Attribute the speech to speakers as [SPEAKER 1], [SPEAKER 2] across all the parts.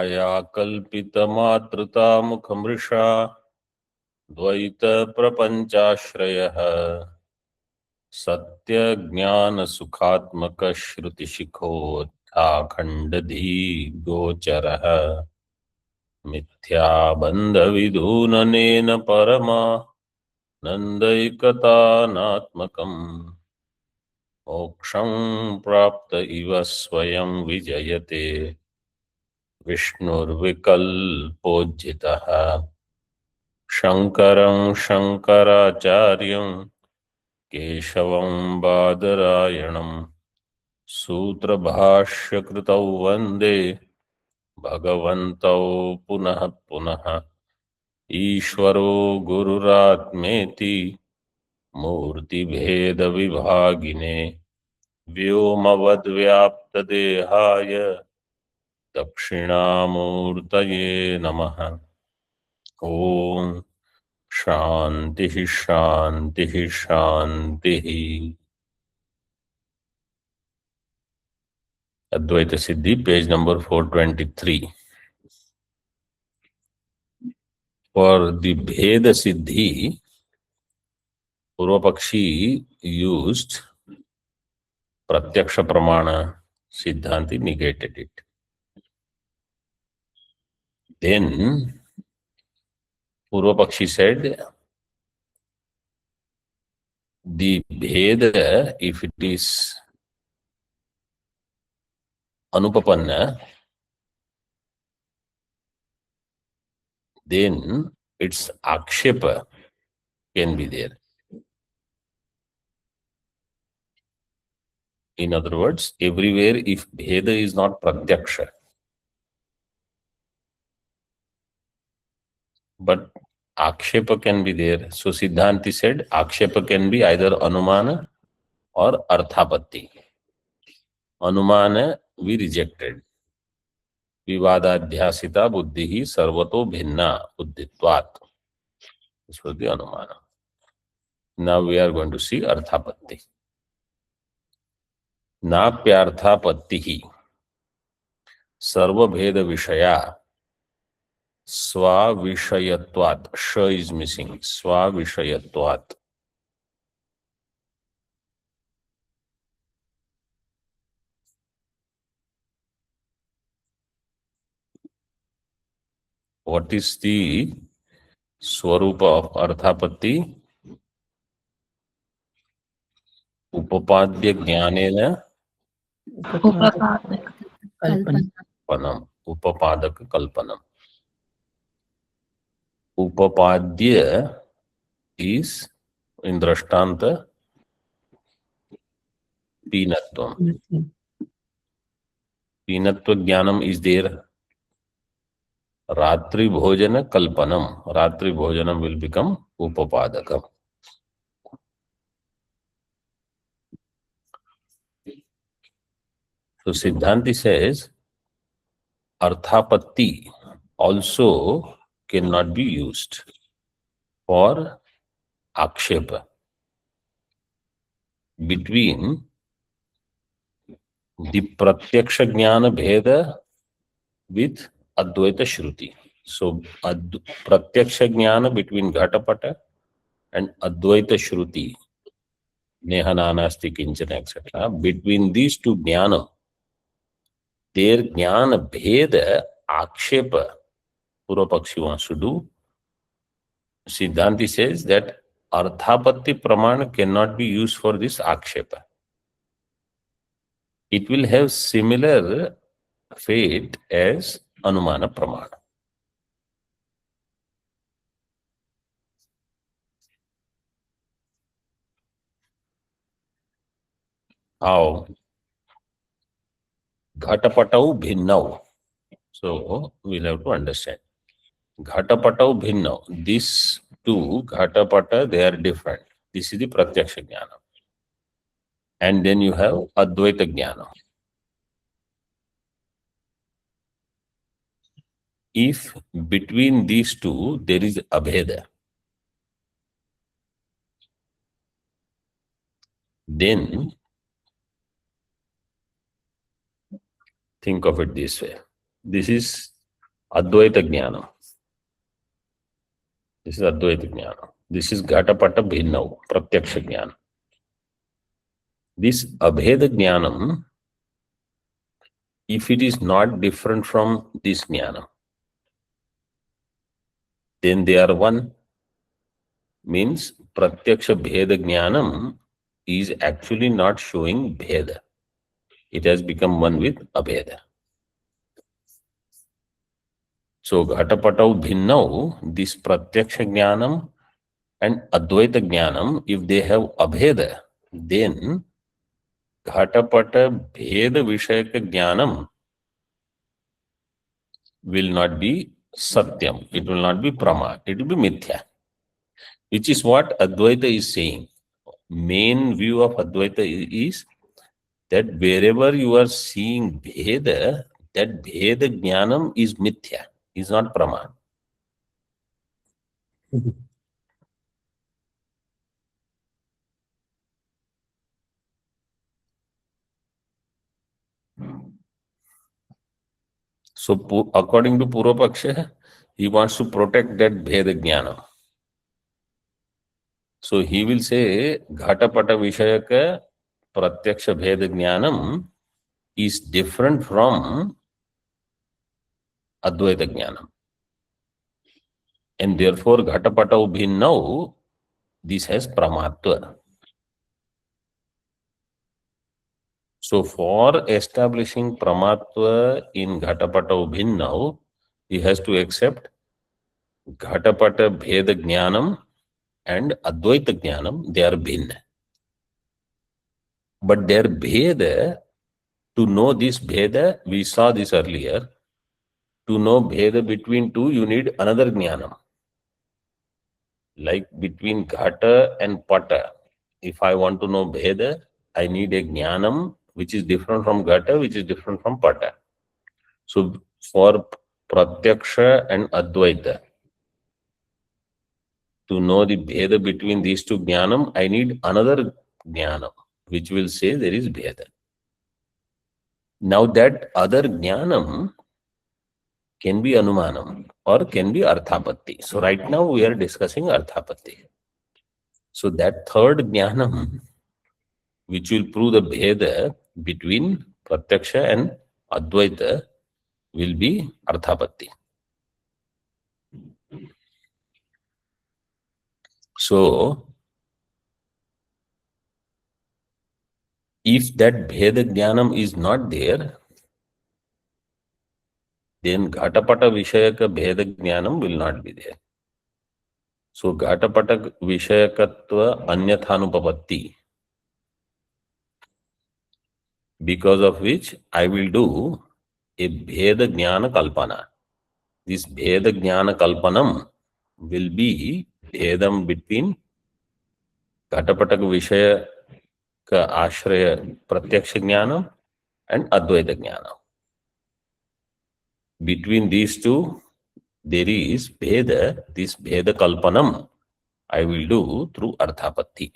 [SPEAKER 1] माया कल्पितमातृतामुखमृषा द्वैतप्रपञ्चाश्रयः सत्यज्ञानसुखात्मकश्रुतिशिखोऽध्याखण्डधीगोचरः मिथ्याबन्धविधूननेन परमानन्दैकतानात्मकम् मोक्षं प्राप्त इव स्वयं विजयते विष्णुर्विकल्पोज्झितः शङ्करं शङ्कराचार्यं केशवं बादरायणं सूत्रभाष्यकृतौ वन्दे भगवन्तौ पुनः पुनः ईश्वरो गुरुरात्मेति मूर्तिभेदविभागिने व्योमवद्व्याप्तदेहाय दक्षिणामूर्तये नमः। ओम शांति शांति शांति। अद्वैत सिद्धि पेज नंबर 423. For the भेद सिद्धि, पूर्व पक्षी used प्रत्यक्ष प्रमाण, सिद्धांति negated it. Then पूर्व पक्षी said the भेद, if it is anupapanna, then its akshepa can be there. In other words, everywhere if bheda is not pratyaksha, but akshepa can be there. So Siddhanti said akshepa can be either anumana or arthapatti. Anumana we rejected. Vivadadhyasita buddhihi sarvato bhinna buddhitvat. This was the anumana. Now we are going to see arthapatti. नाप्यार्थापत्तिः सर्वभेद विषया स्वाविषयत्वात्. श is missing. स्वाविषयत्वात्. What is the swarupa of arthapatti? Upapadya jnanena कल्पनम. उपापादक कल्पनम. Upapadya is in drashtanta तीनत्वम. तीनत्व ज्ञानम is there. Ratri bhojana kalpanam. Ratri bhojanam will become upapadakam. So Siddhanti says arthapatti also cannot be used for akshepa between the pratyaksha jnana bheda with advaita shruti. So pratyaksha jnana between ghatapata and advaita shruti, nehananasti kinchana, etc. Between these two jnana, their jnana bheda akshepa Purva Pakshi wants to do. Siddhanti says that arthapatti pramana cannot be used for this akshepa. It will have similar fate as anumana pramana. How? Ghatapatau bhinnau. So we'll have to understand. Ghatapatau bhinnau. These two ghatapata, they are different. This is the pratyaksha jnana. And then you have advaita jnana. If between these two there is abheda, then think of it this way. This is Advaita Jnanam. This is Advaita Jnana. This is Ghatapata Bhinna, Pratyaksha Jnana. This Abheda Jnanam, if it is not different from this Jnana, then they are one. Means Pratyaksha Bheda Jnanam is actually not showing Bheda. It has become one with Abheda. So Ghatapatau Bhinnau, this Pratyaksha Jnanam and Advaita Jnanam, if they have Abheda, then Ghatapata Bheda Vishayaka Jnanam will not be Satyam. It will not be Prama. It will be Mithya. Which is what Advaita is saying. Main view of Advaita is that wherever you are seeing Bheda, that Bheda Jnanam is Mithya, is not Prama. So, according to Purvapaksha, he wants to protect that Bheda Jnana. So, he will say, Ghatapata Vishayaka Pratyaksha Bheda Jnanam is different from Advaita Jnanam. And therefore, Ghatapata Bhinnau, this has Pramatva. So, for establishing Pramatva in Ghatapata Bhinnau, he has to accept Ghatapata Bheda Jnanam and Advaita Jnanam, they are Bhinna. But their Bheda, to know this Bheda, we saw this earlier, to know Bheda between two, you need another Jnanam. Like between Ghata and Pata, if I want to know Bheda, I need a Jnanam which is different from Ghata, which is different from Pata. So for Pratyaksha and Advaita, to know the Bheda between these two Jnanam, I need another Jnanam, which will say there is Bheda. Now that other Jnanam can be Anumanam or can be Arthapatti. So right now we are discussing Arthapatti. So that third Jnanam, which will prove the Bheda between Pratyaksha and Advaita, will be Arthapatti. So, if that Bheda Jnanam is not there, then Ghatapata Vishayaka Bheda Jnanam will not be there. So, Ghatapata Vishayakatva Anyathanupapatti, because of which I will do a Bheda Jnana Kalpana. This Bheda Jnana Kalpanam will be Bhedam between Ghatapata Vishaya ka Ashraya Pratyaksha Jnana and Advaita Jnana. Between these two, there is Bheda. This Bheda Kalpanam I will do through Arthapatti.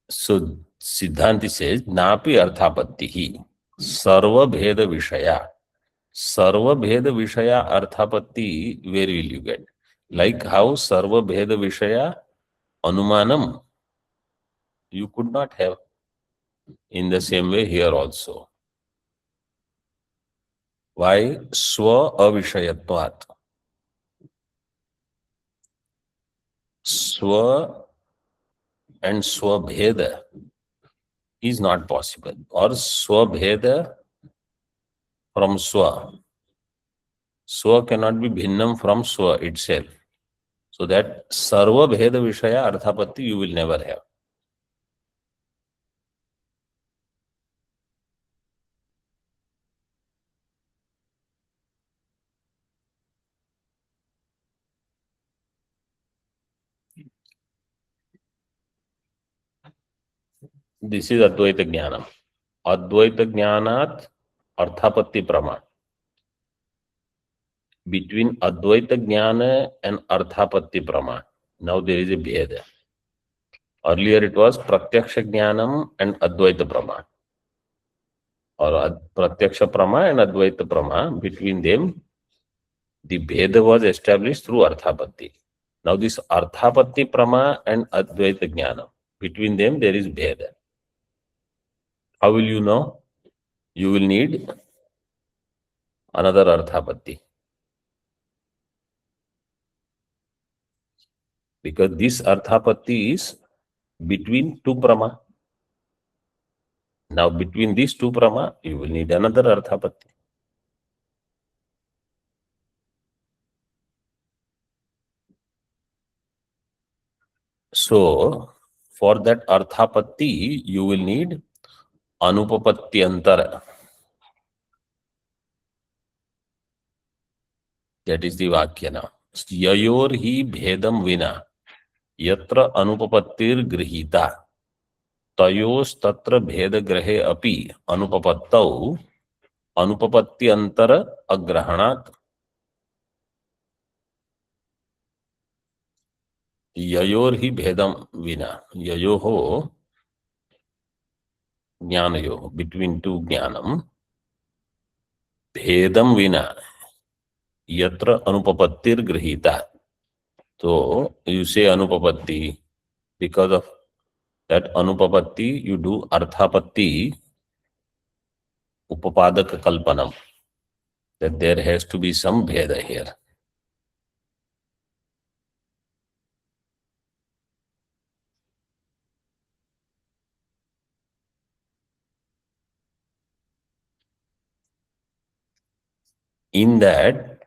[SPEAKER 1] So Siddhanti says, Napi Arthapatti hi Sarva Bheda Vishaya. Sarva Bheda Vishaya Arthapatti, where will you get? Like how Sarva Bheda Vishaya Anumanam, you could not have. In the same way here also. Why? Swa Avishayatvat. Swa and Swabheda is not possible. Or Swabheda from Swa. Swa cannot be Bhinnam from Swa itself. So that Sarva Bheda Vishaya Arthapatti you will never have. This is Advaita Jnana. Advaita Jnanat Arthapatti Praman. Between Advaita Jnana and Arthapatti Praman, now there is a Bheda. Earlier it was Pratyaksha Jnanam and Advaita Prama. Or Pratyaksha Prama and Advaita Prama, between them, the Bheda was established through Arthapatti. Now this Arthapatti Prama and Advaita Jnanam, between them there is Bheda. How will you know? You will need another Arthapatti. Because this Arthapatti is between two Prama. Now between these two Prama, you will need another Arthapatti. So for that Arthapatti, you will need Anupapatti Antara. That is the Vakya now. Yayor hi bhedam vina yatra anupapattir grihita tayos tatra bheda grahe api anupapattau anupapatti antara agrahanat. Yayor hi bhedam vina. Yayoho jnanayo, between two jnanam. Bhedam vina yatra anupapattir grihita. So you say anupapatti, because of that anupapatti you do arthapatti upapadak kalpanam, that there has to be some bheda here. In that,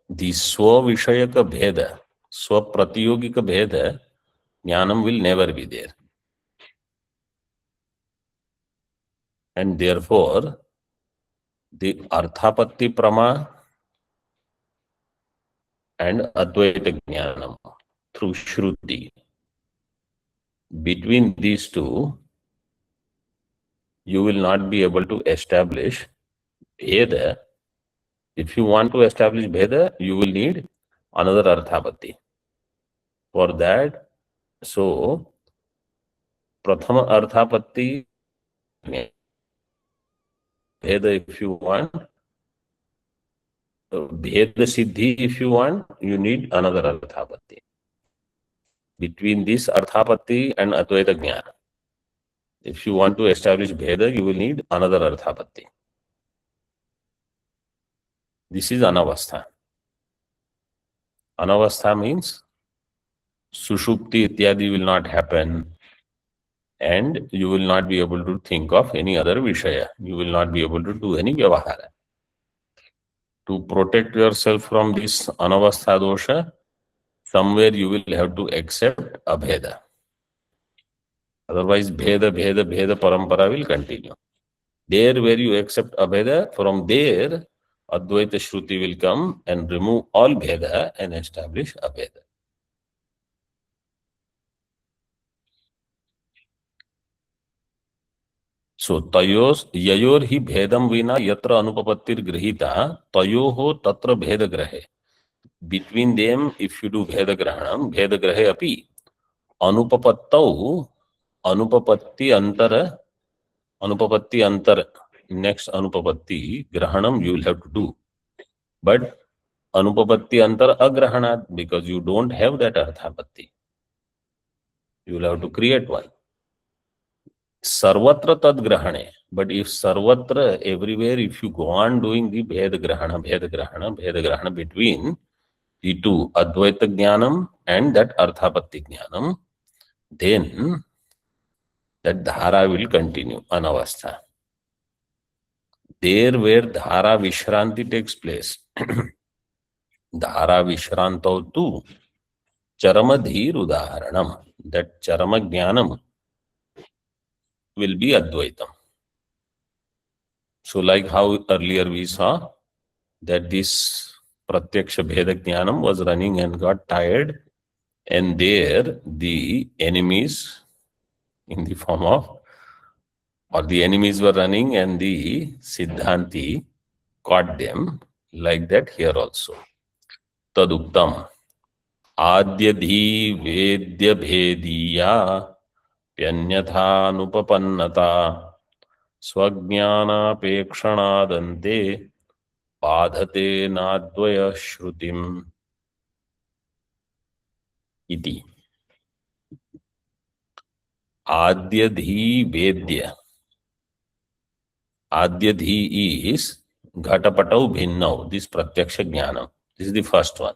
[SPEAKER 1] the Swa-Vishayaka Bheda, Swa-Pratiyogika Bheda, Jnanam will never be there. And therefore, the Arthapatti Prama and Advaita Jnanam through Shruti, between these two, you will not be able to establish Bheda. If you want to establish Bheda, you will need another Arthapatti. For that, so, Prathama Arthapatti, Bheda if you want, Bheda Siddhi if you want, you need another Arthapatti. Between this Arthapatti and Advaita Jnana, if you want to establish Bheda, you will need another Arthapatti. This is Anavastha. Anavastha means Sushupti Ityadi will not happen, and you will not be able to think of any other Vishaya. You will not be able to do any Vyavahara. To protect yourself from this Anavastha dosha, somewhere you will have to accept Abheda. Otherwise, Bheda Parampara will continue. There where you accept Abheda, from there, Advaita Shruti will come and remove all Bheda and establish Abheda. So, Tayos, Yayor hi Bhedam vina yatra anupapattir grihita, Tayoho tatra Bheda grahe. Between them, if you do Bheda grahanam, Bheda grahe api, Anupapattau, Anupapatti antara, next Anupapatti, Grahanam you will have to do. But Anupapatti antara agrahanat, because you don't have that Arthapatti. You will have to create one. Sarvatra tad grahane. But if Sarvatra, everywhere, if you go on doing the Bheda Grahana between the two, Advaita Jnanam and that Arthapatti Jnanam, then that Dhara will continue, Anavastha. There where Dhara Vishranti takes place, Dhara Vishranto tu Charamadhir Udaharanam, that Charama Jnanam will be Advaitam. So like how earlier we saw that this Pratyaksha Bheda Jnanam was running and got tired, and there the enemies in the form of, or the enemies were running and the Siddhanti caught them, like that here also. Taduktam Adyadhi Vedya Bhediya प्यन्यथानुपपन्नता स्वज्ञानापेक्षणादन्ते बाधते नाद्वय श्रुतिम् इति। आद्यधी वेद्य, आद्यधी is घटपटौ भिन्नौ, this pratyaksha jnanam, this is the first one.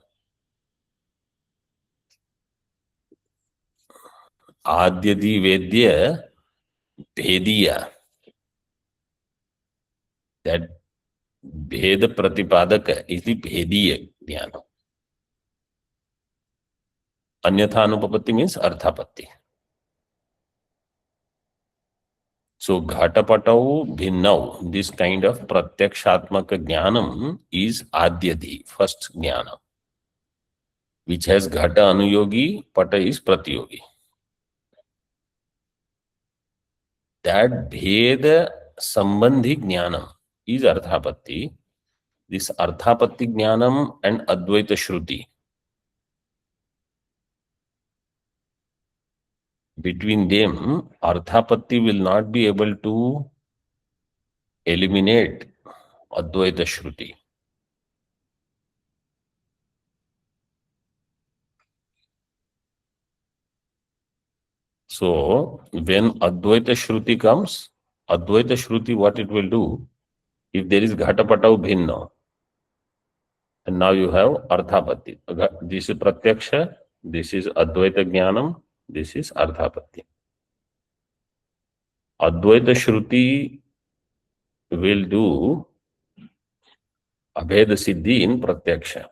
[SPEAKER 1] आद्यधी Vaidya भेदिया, that भेद प्रतिपादक is the भेदीय ज्ञान. अन्यथा अनुपपत्ति means अर्थापत्ति. So घटपटौ भिन्नौ, this kind of pratyakshatmak jnanam is आद्यधी, first jnana, which has घट अनुयोगी, pata is pratyogi. That bheda sambandhi jnanam is arthapatti. This arthapatti jnanam and advaita shruti, between them arthapatti will not be able to eliminate advaita shruti. So when advaita shruti comes, advaita shruti, what it will do, if there is ghatapatau bhinna, and now you have arthapatti, this is pratyaksha, this is advaita jnanam, this is arthapatti. Advaita shruti will do abheda siddhi in pratyaksha.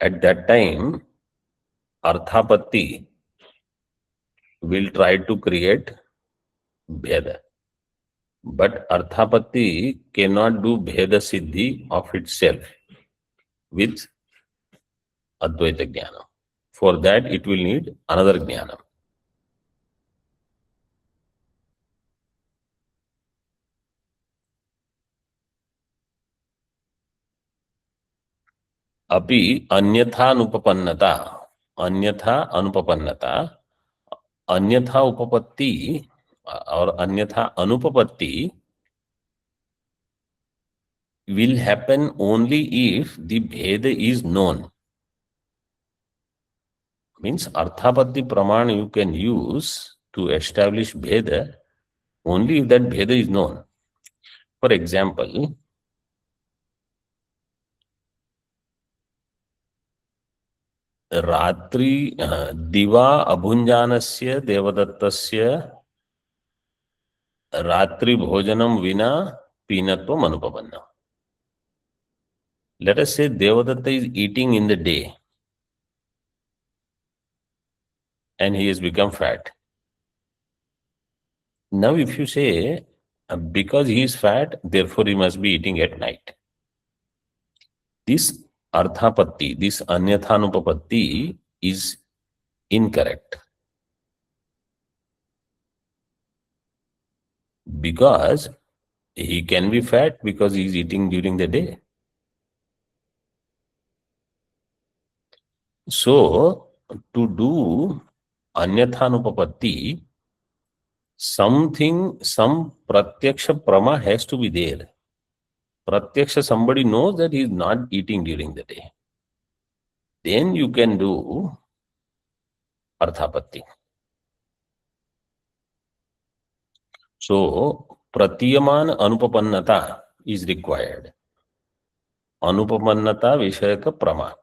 [SPEAKER 1] At that time, arthapatti will try to create bheda. But arthapatti cannot do bheda siddhi of itself with advaita jnana. For that, it will need another jnana. Api anyatha anupapannata, anyatha anupapannata, अन्यथा उपपत्ति और अन्यथा अनुपपत्ति will happen only if the bheda is known. Means arthapatti praman you can use to establish bheda only if that bheda is known. For example, रात्रि दिवा अभुञ्जानस्य देवदत्तस्य रात्रि भोजनम विना पीनत्वम अनुपपन्नम. Let us say Devadatta is eating in the day and he has become fat. Now if you say because he is fat, therefore he must be eating at night, this arthapatti, this anyathanupapatti is incorrect. Because he can be fat because he is eating during the day. So to do anyathanupapatti, something, some pratyaksha prama has to be there. Pratyaksha, somebody knows that he is not eating during the day. Then you can do arthapatti. So pratyaman anupapannata is required. Anupapannata vishayaka prama.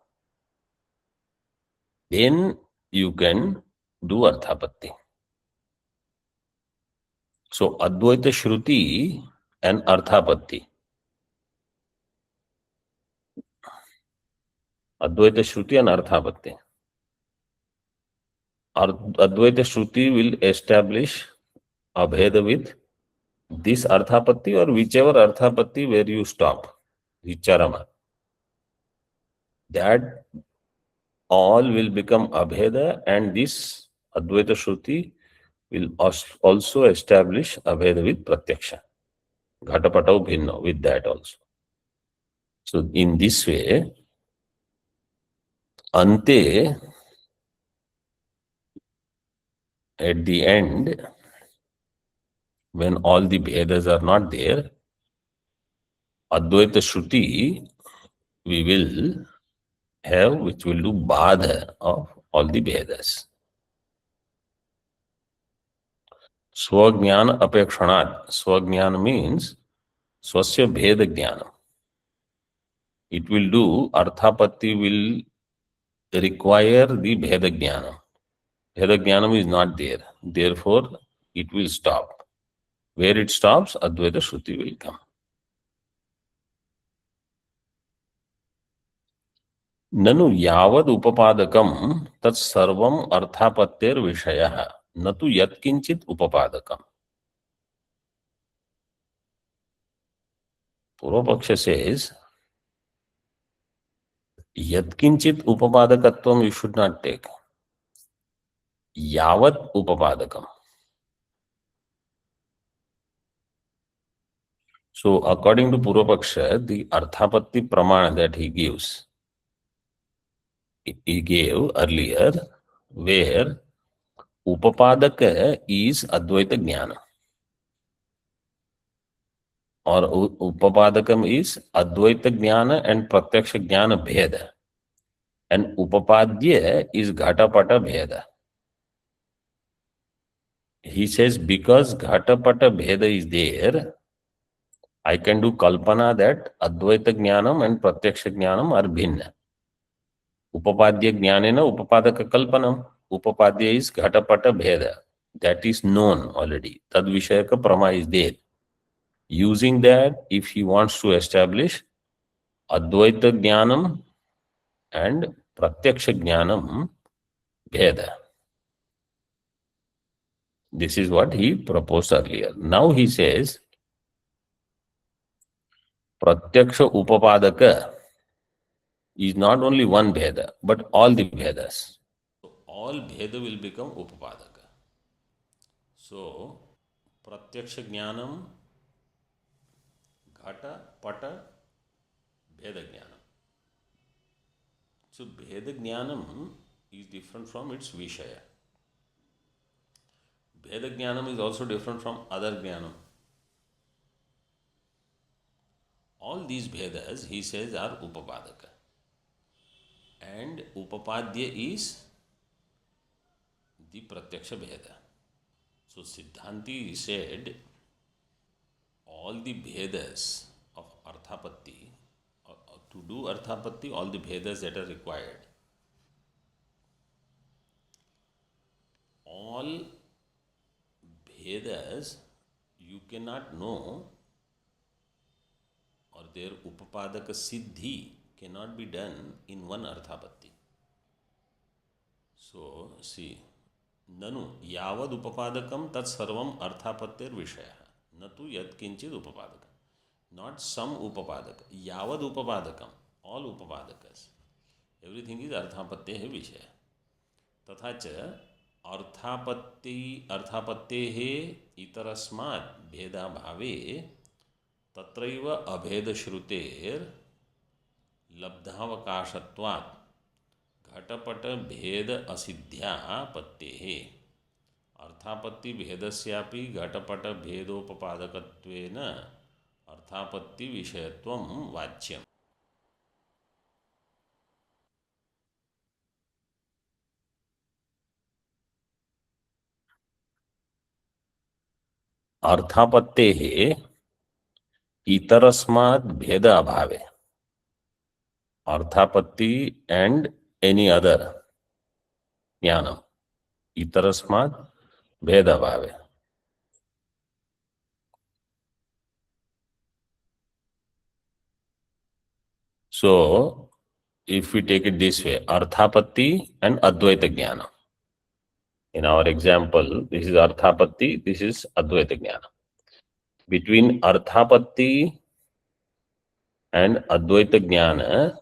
[SPEAKER 1] Then you can do arthapatti. So advaita shruti and arthapatti. Advaita shruti and arthapatti. Advaita shruti will establish abheda with this arthapatti or whichever arthapatti where you stop, vicharama. That all will become abheda, and this advaita shruti will also establish abheda with pratyaksha. Ghatapatau bhinna with that also. So in this way, ante at the end, when all the Vedas are not there, Advaita Shruti we will have, which will do Badha of all the Vedas. Swajnana Apekshanat. Swajnana means Swasya Bheda Jnana. It will do, Arthapatti will require the Bheda Jnana. Bheda Jnanam is not there. Therefore, it will stop. Where it stops, Advaita Shruti will come. Nanu yavad upapadakam tat sarvam arthapattir vishayah न तो यत्किंचित upapadakam. Purva Paksha says, yatkinchit upapadakatvam you should not take. Yavat upapadakam. So according to Purva Paksha, the Arthapatti Pramana that he gives, he gave earlier, where Upapadaka is Advaita Jnana. Or Upapadakam is Advaita Jnana and Pratyaksha Jnana Bheda. And Upapadya is Ghatapata Bheda. He says, because Ghatapata Bheda is there, I can do Kalpana that Advaita Jnanam and Pratyaksha Jnanam are Bhinna. Upapadya Jnanena Upapadaka Kalpanam. Upapadya is Ghatapata Bheda. That is known already. Tad Vishayaka Prama is there. Using that, if he wants to establish Advaita Jnanam and Pratyaksha Jnanam Bheda. This is what he proposed earlier. Now he says, Pratyaksha Upapadaka is not only one Bheda, but all the Bhedas. So all Bheda will become Upapadaka. So, Pratyaksha Jnanam, Ghata, Pata, Bheda Jnanam. So, Bheda Jnanam is different from its Vishaya. Bheda Jnanam is also different from other Jnanam. All these Bhedas, he says, are Upapadaka. And Upapadya is the Pratyaksha Bheda. So Siddhanti said all the Bhedas of Arthapatti, to do Arthapatti, all the Bhedas that are required, all Bhedas you cannot know, or their Upapadaka Siddhi cannot be done in one Arthapatti. So, see, Nanu yavad upapadakam tat sarvam arthapattir vishaya. Natu yat kinchid upapadakam. Not some upapadaka. Yavad upapadakam. All upapadakas. Everything is arthapattehe vishaya. तथा च अर्थापत्तेः इतरस्मात् भेदाभावे तत्रैव अभेदश्रुतेर् लब्धावकाशत्वात् घटपट भेद असिद्ध्यापत्तेः अर्थापत्ति भेदस्यापि घटपट भेदोपपादकत्वेन अर्थापत्ति विषयत्वं वाच्यम्. अर्थापत्तेः इतरस्मात् भेद अभावे. Arthapatti and any other jnanam. Itarasmat Bheda Bhave. So, if we take it this way, Arthapatti and Advaita Jnana. In our example, this is Arthapatti, this is Advaita Jnana. Between Arthapatti and Advaita Jnana,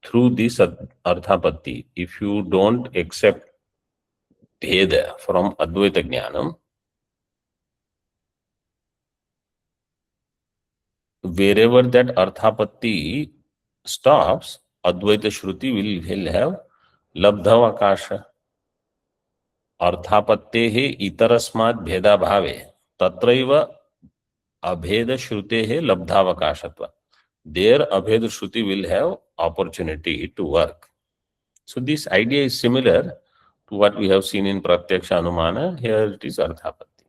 [SPEAKER 1] through this Arthapatti, if you don't accept Bheda from Advaita Jnanam, wherever that Arthapatti stops, Advaita Shruti will have Labdhavakasha. अर्थापत्तेः इतरस्मात् भेदाभावे तत्रैव अभेद श्रुतेः लब्धावकाशत्वात्. There abhed shruti will have opportunity to work. So this idea is similar to what we have seen in Pratyaksha Anumana. Here it is Arthapatti.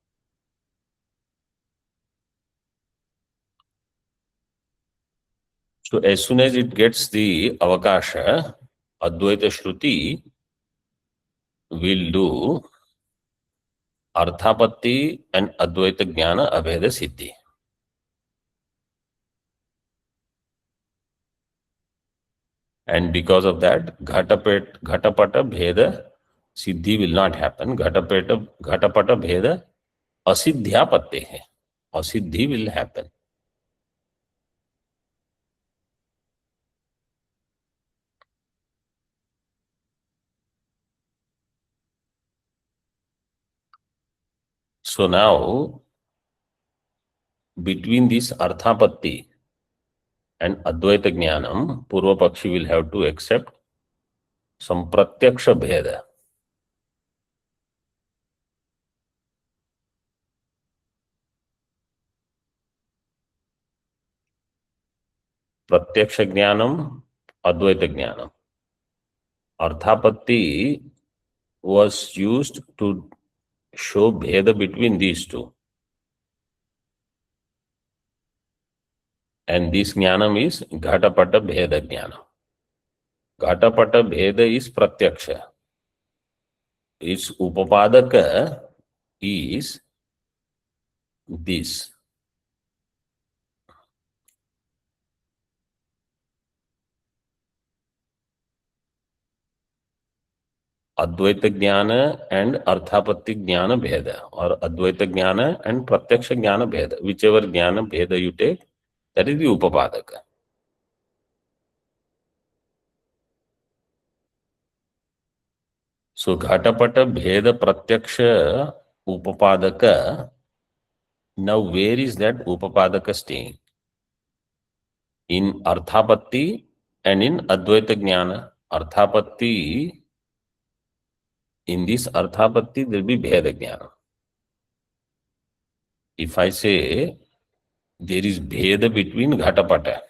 [SPEAKER 1] So as soon as it gets the Avakasha, Advaita Shruti will do Arthapatti and Advaita Jnana Abheda Siddhi. And because of that, Ghatapata Bheda Siddhi will not happen. Ghatapata Bheda Asiddhyapatte hai. Asiddhi will happen. So now, between this Arthapatti and Advaita Jnanam, Purva Pakshi will have to accept some Pratyaksha Bheda. Pratyaksha Jnanam, Advaita Jnanam. Arthapatti was used to show Bheda between these two. And this Jnanam is Ghatapata Bheda Jnanam. Ghatapata Bheda is Pratyaksha. Its Upapadaka is this. Advaita Jnana and Arthapatti Jnana Bheda, or Advaita Jnana and Pratyaksha Jnana Bheda. Whichever Jnana Bheda you take, that is the Upapadaka. So Ghatapata Bheda Pratyaksha Upapadaka. Now where is that Upapadaka staying? In Arthapatti and in Advaita Jnana. Arthapatti, in this Arthapatti there will be Bheda Jnana. If I say there is Bheda between Ghatapata,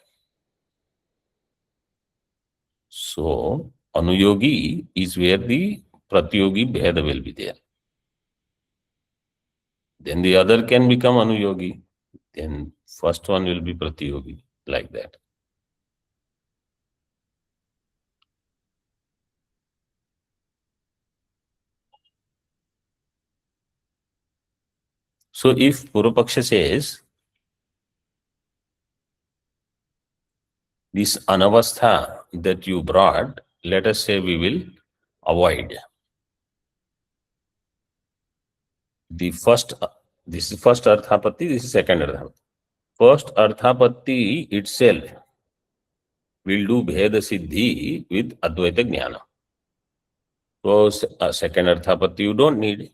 [SPEAKER 1] so Anuyogi is where the Pratyogi Bheda will be there. Then the other can become Anuyogi. Then first one will be Pratyogi, like that. So if Purvapaksha says, this anavastha that you brought, let us say we will avoid. The first, this is first Arthapatti, this is second Arthapatti. First Arthapatti itself will do Bheda Siddhi with Advaita Jnana. So second Arthapatti you don't need.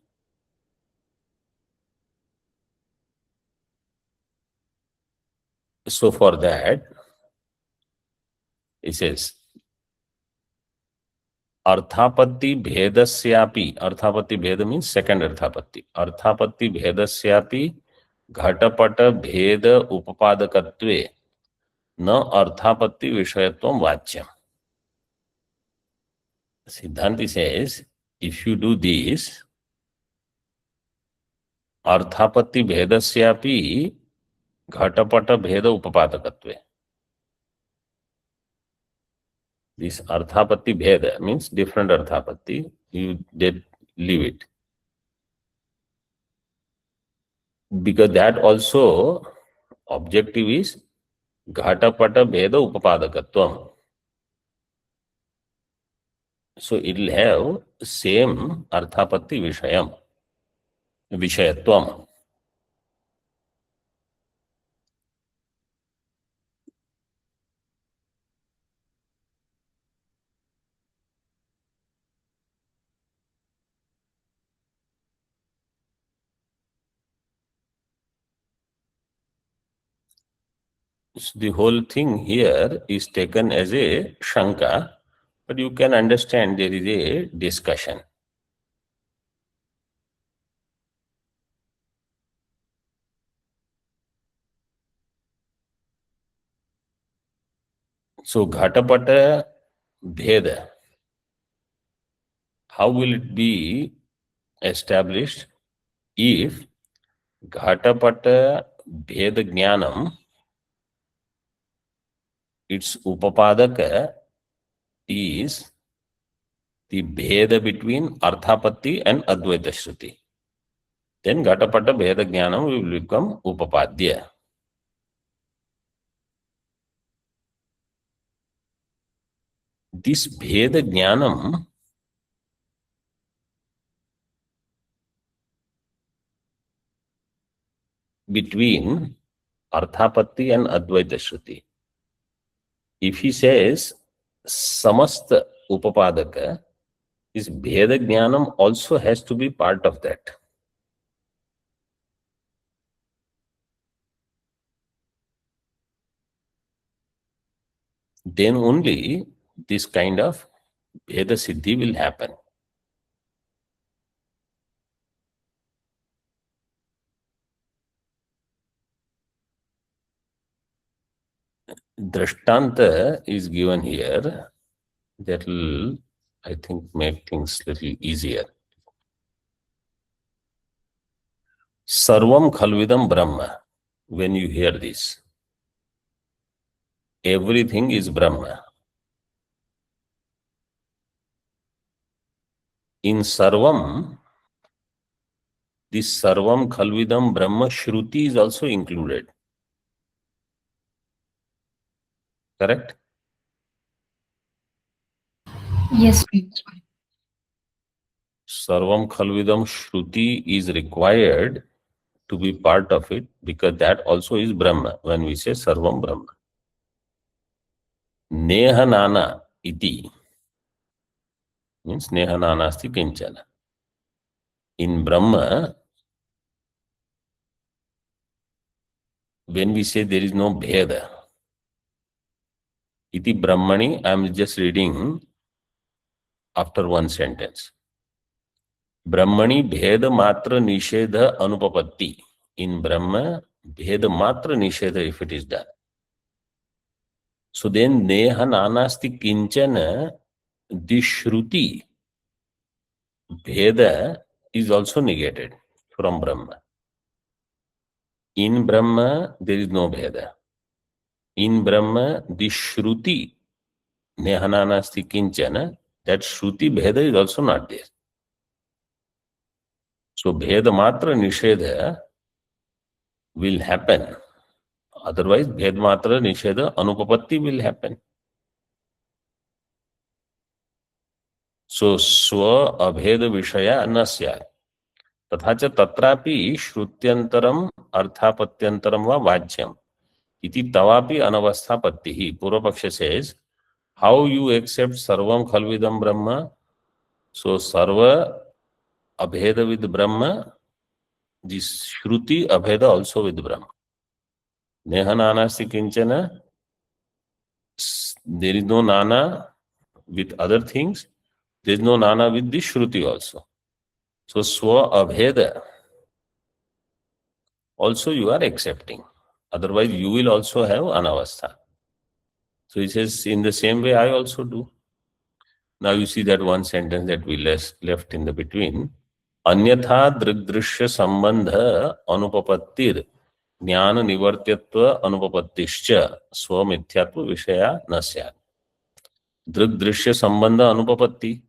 [SPEAKER 1] So for that, it says, Arthapatti Bhedasyapi. Arthapatti Bheda means second Arthapatti. Arthapatti Bhedasyapi Ghatapata Bheda Upapadakatve na Arthapatti Vishayatvam Vachyam. Siddhanti says, if you do this, Arthapatti Bhedasyapi Ghatapata Bheda Upapadakatve. This Arthapatti Bheda means different Arthapatti. You did leave it. Because that also objective is Ghatapata Bheda Upapadakatvam. So it will have same Arthapatti Vishayatvam. So the whole thing here is taken as a Shanka, but you can understand there is a discussion. So Ghatapata Bheda, how will it be established if Ghatapata Bheda Jnanam, its Upapadaka is the Bheda between Arthapatti and Advaita Shruti. Then Ghatapata Bheda Jnanam will become Upapadya. This Bheda Jnanam between Arthapatti and Advaita Shruti, if he says Samasta Upapadaka, this Bheda Jnanam also has to be part of that. Then only this kind of Bheda Siddhi will happen. Drishtanta is given here. That will, I think, make things little easier. Sarvam Khalvidam Brahma. When you hear this, everything is Brahma. In Sarvam, this Sarvam Khalvidam Brahma Shruti is also included. Correct?
[SPEAKER 2] Yes.
[SPEAKER 1] Sarvam Khalvidam Shruti is required to be part of it because that also is Brahma when we say Sarvam Brahma. Neha Nana iti means Neha Nanasti Kinchana. In Brahma, when we say there is no Bheda, iti Brahmani, I am just reading after one sentence. Brahmani Bheda Matra Nishedha Anupapatti. In Brahma, Bheda Matra Nishedha if it is done. So then Neha Nanasti Kinchana, the Shruti, Bheda is also negated from Brahma. In Brahma, there is no Bheda. In Brahma, the Shruti, Neha Nanasti Kinchana, that Shruti Bheda is also not there. So Bheda Matra Nishedha will happen. Otherwise, Bhed Matra Nishedha Anupapatti will happen. So Swa Abheda Vishaya Nasya. तथा च तत्रापि श्रुत्यंतरम अर्थापत्यंतरम वा वाच्यम इति तवापि अनवस्थापत्ति. Purva Paksha says, how you accept sarvam khalvidam brahma? So sarva abheda with brahma, this shruti abheda also with brahma. Neha nanasti kinchana, there is no nana with other things, there is no nana with the shruti also. So swa abheda also you are accepting. Otherwise you will also have anavastha. So he says, in the same way I also do. Now you see that one sentence that we left in the between. Anyatha drigdrishya sambandha anupapattir jnana nivartyatva anupapattischa swamithyatva vishaya nasya. Drigdrishya sambandha anupapatti.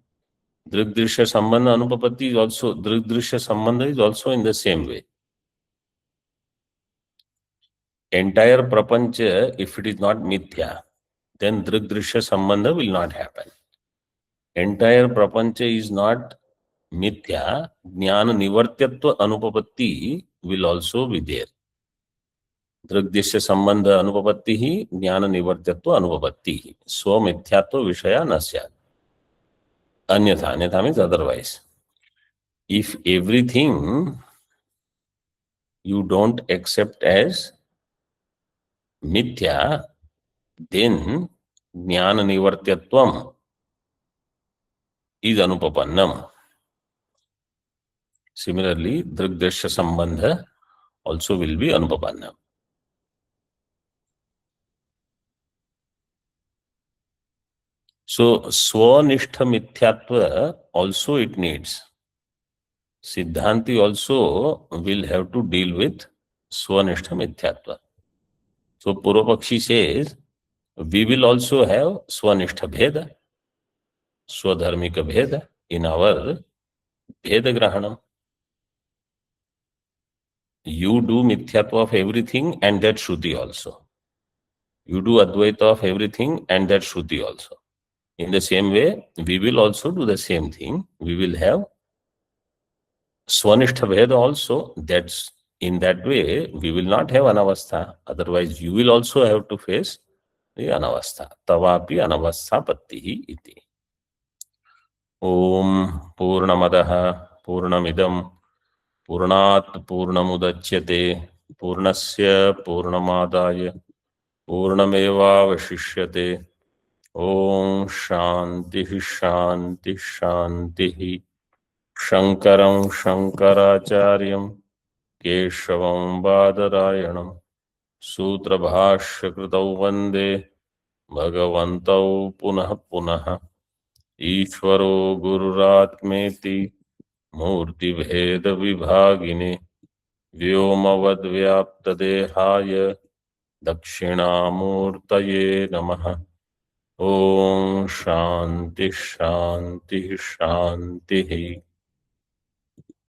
[SPEAKER 1] Drigdrishya sambandha anupapatti is also, drigdrishya sambandha is also in the same way. Entire prapancha, if it is not mithya, then drigdrishya sambandha will not happen. Entire prapancha is not mithya, jnana nivartyatva anupapatti will also be there. Drigdrishya sambandha anupapatti hi, jnana nivartyatva anupapatti hi. Swa mithyatva vishaya nasya. Anyatha means otherwise. If everything you don't accept as mithya, then jnana nivartyatvam is anupapannam. Similarly, drigdrishya sambandha also will be anupapannam. So Swanishta Mithyatva also it needs. Siddhanti also will have to deal with Swanishta Mithyatva. So Purvapakshi says, we will also have Swanishta Bheda, Swadharmika Bheda in our Bheda Grahanam. You do Mithyatva of everything and that Shruti also. You do Advaita of everything and that Shruti also. In the same way, we will also do the same thing. We will have Swanishta Bheda also. That's in that way, we will not have Anavastha. Otherwise, you will also have to face the Anavastha. Tavapi Anavastha Pattihi iti. Om Purnamadaha Purnamidam Purnat Purnamudachyate Purnasya Purnamadaya Purnameva Vashishyate. Om Shanti Shanti Shanti. Shankaram Shankaracharyam Keshavam Badarayanam Sutrabhashya Vande Bhagavantau Punah Punah Ishvaro Gururatmeti Murti Bheda Vibhagine Vyomavad Vyaptadehaya Dakshinamurtaye Namaha. Om Shanti Shanti Shanti.